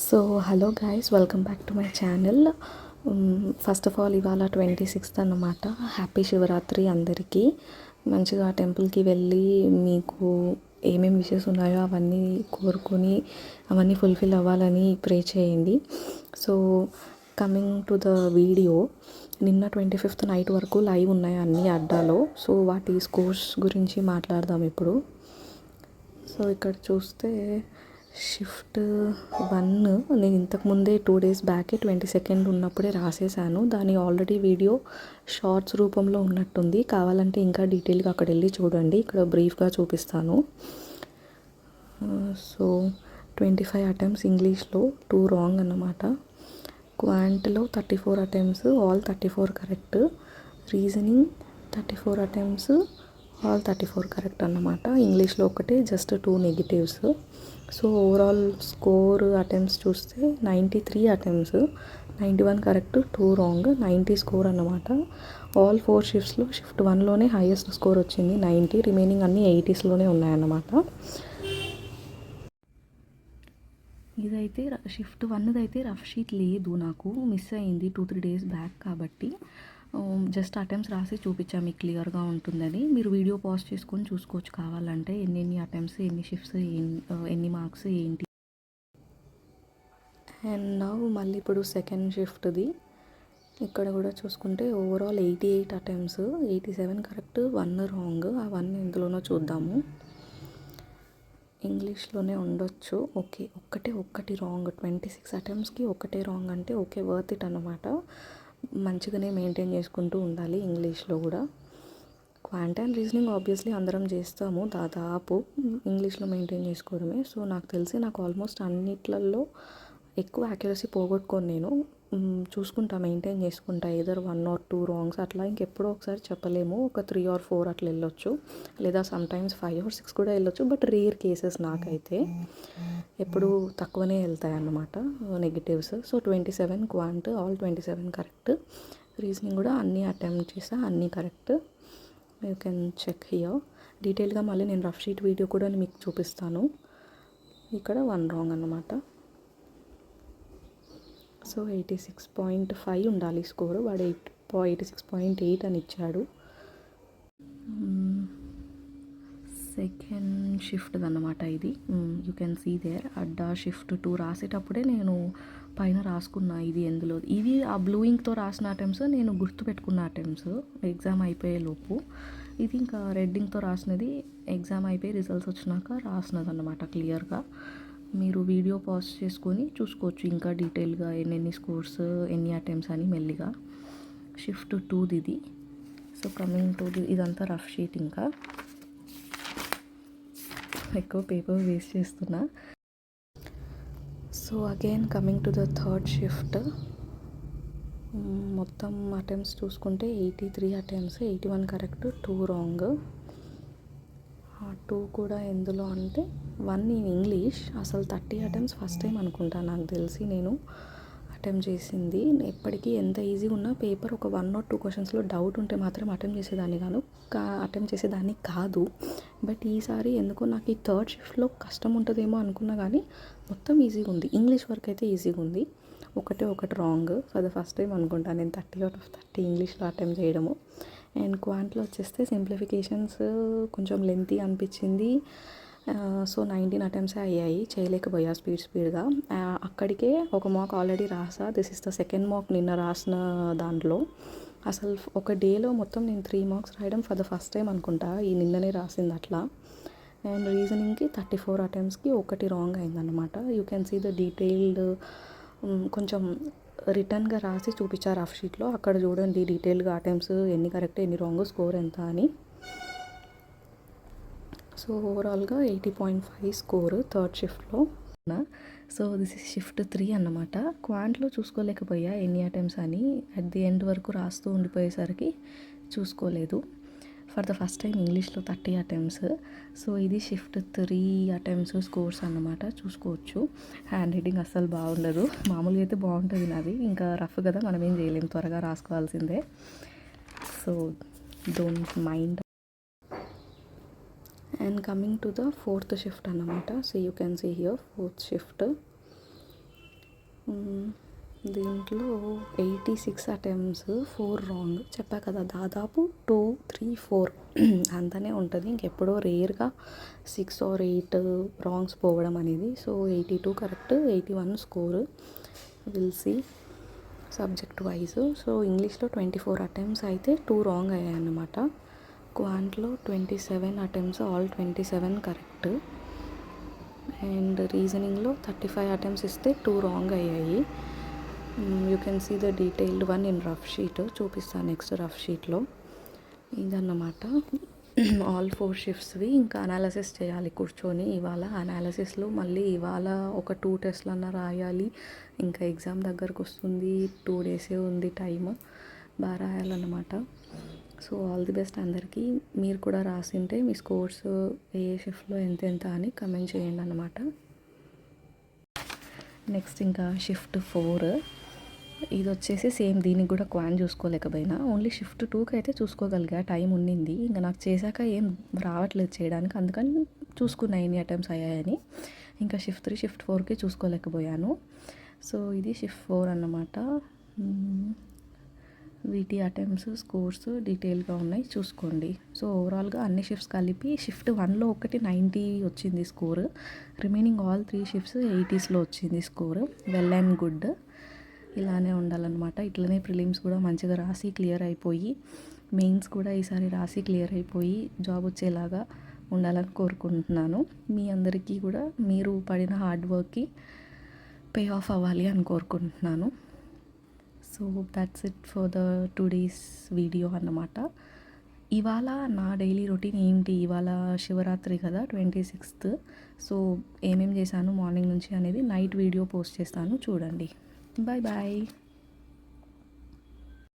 So hello guys, welcome back to my channel. First of all ఇవాళ 26th అన్నమాట. Happy Shivaratri అందరికీ. మంచిగా టెంపుల్కి వెళ్ళి మీకు ఏమేమి విషెస్ ఉన్నాయో అవన్నీ కోరుకొని అవన్నీ ఫుల్ఫిల్ అవ్వాలని ప్రే చేయండి. So coming to the video, నిన్న 25th నైట్ వరకు లైవ్ ఉన్నాయి అన్ని అడ్డాలో. సో వాటి స్కోర్స్ గురించి మాట్లాడదాం ఇప్పుడు. సో ఇక్కడ చూస్తే షిఫ్ట్ 1 నేను ఇంతకుముందే 2 days బ్యాకే 22nd ఉన్నప్పుడే రాసేసాను. దాని ఆల్రెడీ వీడియో షార్ట్స్ రూపంలో ఉన్నట్టుంది. కావాలంటే ఇంకా డీటెయిల్గా అక్కడ వెళ్ళి చూడండి. ఇక్కడ బ్రీఫ్గా చూపిస్తాను. సో 25 attempts ఇంగ్లీష్లో 2 రాంగ్ అన్నమాట. క్వాంట్లో 34 attempts, all 34 correct. Reasoning 34 attempts, all 34 correct అన్నమాట. ఇంగ్లీష్లో ఒకటే just 2 negatives. So overall score attempts చూస్తే 93 attempts, 91 కరెక్ట్, 2 రాంగ్, 90 స్కోర్ అన్నమాట. ఆల్ 4 షిఫ్ట్స్లో షిఫ్ట్ 1లోనే హైయెస్ట్ స్కోర్ వచ్చింది 90, రిమైనింగ్ అన్నీ 80sలోనే ఉన్నాయన్నమాట. ఇదైతే షిఫ్ట్ 1 అయితే రఫ్ షీట్ లేదు, నాకు మిస్ అయింది 2-3 days బ్యాక్ కాబట్టి జస్ట్ అటెంప్ట్స్ రాసి చూపించా మీకు క్లియర్గా ఉంటుందని. మీరు వీడియో పాజ్ చేసుకొని చూసుకోవచ్చు కావాలంటే, ఎన్ని అటెంప్ట్స్, ఎన్ని షిఫ్ట్స్, ఎన్ని మార్క్స్ ఏంటి. అండ్ నా మళ్ళీ ఇప్పుడు సెకండ్ షిఫ్ట్ది ఇక్కడ కూడా చూసుకుంటే ఓవరాల్ 88 attempts, 87 కరెక్ట్, 1 రాంగ్. ఆ 1 ఎందులోనో చూద్దాము. ఇంగ్లీష్లోనే ఉండొచ్చు. ఓకే, ఒక్కటి రాంగ్. 26 attemptsకి ఒకటే రాంగ్ అంటే ఓకే, వర్త్ ఇట్ అన్నమాట. మంచిగానే మెయింటైన్ చేసుకుంటూ ఉండాలి ఇంగ్లీష్లో కూడా. క్వాంట్ అండ్ రీజనింగ్ ఆబ్వియస్లీ అందరం చేస్తాము, దాదాపు ఇంగ్లీష్లో మెయింటైన్ చేసుకోవడమే. సో నాకు తెలిసి నాకు ఆల్మోస్ట్ అన్నిట్లలో ఎక్కువ యాక్యురసీ పోగొట్టుకొని నేను చూసుకుంటా, మెయింటైన్ చేసుకుంటా. ఏదర్ 1 or 2 రాంగ్స్ అట్లా ఇంకెప్పుడో ఒకసారి చెప్పలేము. ఒక 3 or 4 అట్లా వెళ్ళొచ్చు, లేదా సమ్టైమ్స్ 5 or 6 కూడా వెళ్ళొచ్చు. బట్ రేర్ కేసెస్ నాకైతే ఎప్పుడు తక్కువనే వెళ్తాయి అన్నమాట negatives. So 27 quant, all 27 correct. Reasoning కూడా అన్నీ అటెంప్ట్ చేసా, అన్నీ correct. You can check here డీటెయిల్గా. మళ్ళీ నేను రఫ్ షీట్ వీడియో కూడా మీకు చూపిస్తాను. ఇక్కడ 1 రాంగ్ అన్నమాట. సో 86.5 ఉండాలి స్కోరు, వాడు 86.8 అని ఇచ్చాడు. సెకండ్ షిఫ్ట్ అన్నమాట ఇది. You can see there Adda shift 2 రాసేటప్పుడే నేను పైన రాసుకున్నా ఇది ఎందులో. ఇవి ఆ బ్లూ ఇంక్తో రాసిన అటెంప్ట్స్, నేను గుర్తుపెట్టుకున్న అటెంప్ట్స్ ఎగ్జామ్ అయిపోయేలోపు. ఇది ఇంకా రెడ్ ఇంక్తో రాసినది ఎగ్జామ్ అయిపోయి రిజల్ట్స్ వచ్చినాక రాసినది అన్నమాట క్లియర్గా. మీరు వీడియో పాజ్ చేసుకొని చూసుకోవచ్చు ఇంకా డీటెయిల్గా ఎన్ని స్కోర్స్, ఎన్ని అటెంప్ట్స్ అని మెల్లిగా. షిఫ్ట్ 2 ఇది. సో కమింగ్ టు ఇదంతా రఫ్ షీట్. ఇంకా ఎక్కువ పేపర్ వేస్ట్ చేస్తున్నా. So again coming to the third shift, మొత్తం అటెంప్ట్స్ చూసుకుంటే 83 attempts, 81 కరెక్ట్, 2 రాంగ్. 2 కూడా ఎందులో అంటే 1 ఇన్ ఇంగ్లీష్. అసలు 30 attempts ఫస్ట్ టైం అనుకుంటా నాకు తెలిసి నేను అటెంప్ట్ చేసింది. ఎప్పటికీ ఎంత ఈజీగా ఉన్నా పేపర్ ఒక 1 or 2 క్వశ్చన్స్లో డౌట్ ఉంటే మాత్రం అటెంప్ట్ చేసేదాన్ని కాదు. బట్ ఈసారి ఎందుకో నాకు ఈ థర్డ్ షిఫ్ట్లో కష్టం ఉంటుందేమో అనుకున్నా, కానీ మొత్తం ఈజీగా ఉంది. ఇంగ్లీష్ వరకు అయితే ఈజీగా ఉంది. ఒకటి wrong. For the first time అనుకుంటా నేను 30 out of 30 ఇంగ్లీష్లో అటెంప్ట్ చేయడము. అండ్ క్వాంట్లో వచ్చేస్తే సింప్లిఫికేషన్స్ కొంచెం లెంతీ అనిపించింది. సో 19 attempts అయ్యాయి, చేయలేకపోయా స్పీడ్గా. అక్కడికే ఒక మాక్ ఆల్రెడీ రాసా. This is the second mock నిన్న రాసిన దాంట్లో. అసలు ఒక డేలో మొత్తం నేను 3 marks రాయడం ఫర్ ద ఫస్ట్ టైం అనుకుంటా, ఈ నిన్ననే రాసింది అట్లా. అండ్ రీజనింగ్కి 34 attemptsకి ఒకటి రాంగ్ అయిందన్నమాట. You can see the detailed, కొంచెం రిటర్న్గా రాసి చూపించారు రఫ్ షీట్లో. అక్కడ చూడండి డీటెయిల్గా అటెంప్ట్స్ ఎన్ని కరెక్ట్, ఎన్ని రాంగ్, స్కోర్ ఎంత అని. సో ఓవరాల్గా 80.5 స్కోర్ థర్డ్ షిఫ్ట్లో. సో దిస్ ఇస్ షిఫ్ట్ 3 అన్నమాట. క్వాంట్లో చూసుకోలేకపోయా ఎన్ని అటెంప్ట్స్ అని, అట్ ది ఎండ్ వరకు రాస్తూ ఉండిపోయేసరికి చూసుకోలేదు. ఫర్ ద ఫస్ట్ టైం ఇంగ్లీష్లో 30 attempts. సో ఇది షిఫ్ట్ 3 attempts స్కోర్స్ అన్నమాట. చూసుకోవచ్చు. హ్యాండ్ రైటింగ్ అస్సలు బాగుండదు, మామూలుగా అయితే బాగుంటుంది నాది, ఇంకా రఫ్ కదా మనం ఏం చేయలేము, త్వరగా రాసుకోవాల్సిందే. So don't mind. And coming to the fourth shift అన్నమాట. So you can see here fourth shift. దీంట్లో 86 అటెంప్ట్స్ 4 రాంగ్ చెప్పా కదా, దాదాపు 2, 3, 4 అంతనే ఉంటుంది. ఇంకెప్పుడో రేర్గా 6 or 8 రాంగ్స్ పోవడం అనేది. So 82 correct, 81 score. Will see subject wise. So ఇంగ్లీష్లో 24 అటెంప్ట్స్ అయితే 2 రాంగ్ అయ్యాయి అన్నమాట. క్వాంట్లో 27 అటెంప్ట్స్, ఆల్ 27 కరెక్ట్. అండ్ రీజనింగ్లో 35 అటెంప్ట్స్ ఇస్తే 2 రాంగ్ అయ్యాయి. You can see the detailed one in rough sheet. చూపిస్తాను నెక్స్ట్ రఫ్ షీట్లో. ఇదన్నమాట ఆల్ 4 షిఫ్ట్స్వి. ఇంకా అనాలిసిస్ చేయాలి కూర్చొని ఇవాళ. అనాలిసిస్లో మళ్ళీ ఇవాళ ఒక 2 టెస్ట్లన్నా రాయాలి. ఇంకా ఎగ్జామ్ దగ్గరకు వస్తుంది, 2 డేసే ఉంది టైమ్. బాగా రాయాలన్నమాట. సో ఆల్ ది బెస్ట్ అందరికీ. మీరు కూడా రాసింటే మీ స్కోర్స్ ఏ షిఫ్ట్లో ఎంత అని కమెంట్ చేయండి అన్నమాట. నెక్స్ట్ ఇంకా షిఫ్ట్ 4 ఇది వచ్చేసి సేమ్. దీనికి కూడా క్వాన్ చూసుకోలేకపోయినా, ఓన్లీ షిఫ్ట్ 2కి అయితే చూసుకోగలిగా, టైం ఉండింది. ఇంకా నాకు చేశాక ఏం రావట్లేదు చేయడానికి, అందుకని చూసుకున్నా ఎన్ని అటెంప్ట్స్ అయ్యాయని. ఇంకా షిఫ్ట్ 3, షిఫ్ట్ 4కి చూసుకోలేకపోయాను. సో ఇది షిఫ్ట్ 4 అన్నమాట. వీటి అటెంప్ట్స్ స్కోర్స్ డీటెయిల్గా ఉన్నాయి, చూసుకోండి. సో ఓవరాల్గా అన్ని షిఫ్ట్స్ కలిపి షిఫ్ట్ 1లో ఒకటి 90 వచ్చింది స్కోర్. రిమైనింగ్ ఆల్ 3 షిఫ్ట్స్ 80స్లో వచ్చింది స్కోర్. Well and good. ఇలానే ఉండాలన్నమాట. ఇట్లనే ప్రిలిమ్స్ కూడా మంచిగా రాసి క్లియర్ అయిపోయి, మెయిన్స్ కూడా ఈసారి రాసి క్లియర్ అయిపోయి జాబ్ వచ్చేలాగా ఉండాలని కోరుకుంటున్నాను. మీ అందరికీ కూడా మీరు పడిన హార్డ్ వర్క్కి పే ఆఫ్ అవ్వాలి అని కోరుకుంటున్నాను. So that's it for the today's video అన్నమాట. ఇవాళ నా డైలీ రొటీన్ ఏంటి, ఇవాళ శివరాత్రి కదా 26th. సో ఏమేం చేశాను మార్నింగ్ నుంచి అనేది నైట్ వీడియో పోస్ట్ చేస్తాను, చూడండి. Bye bye.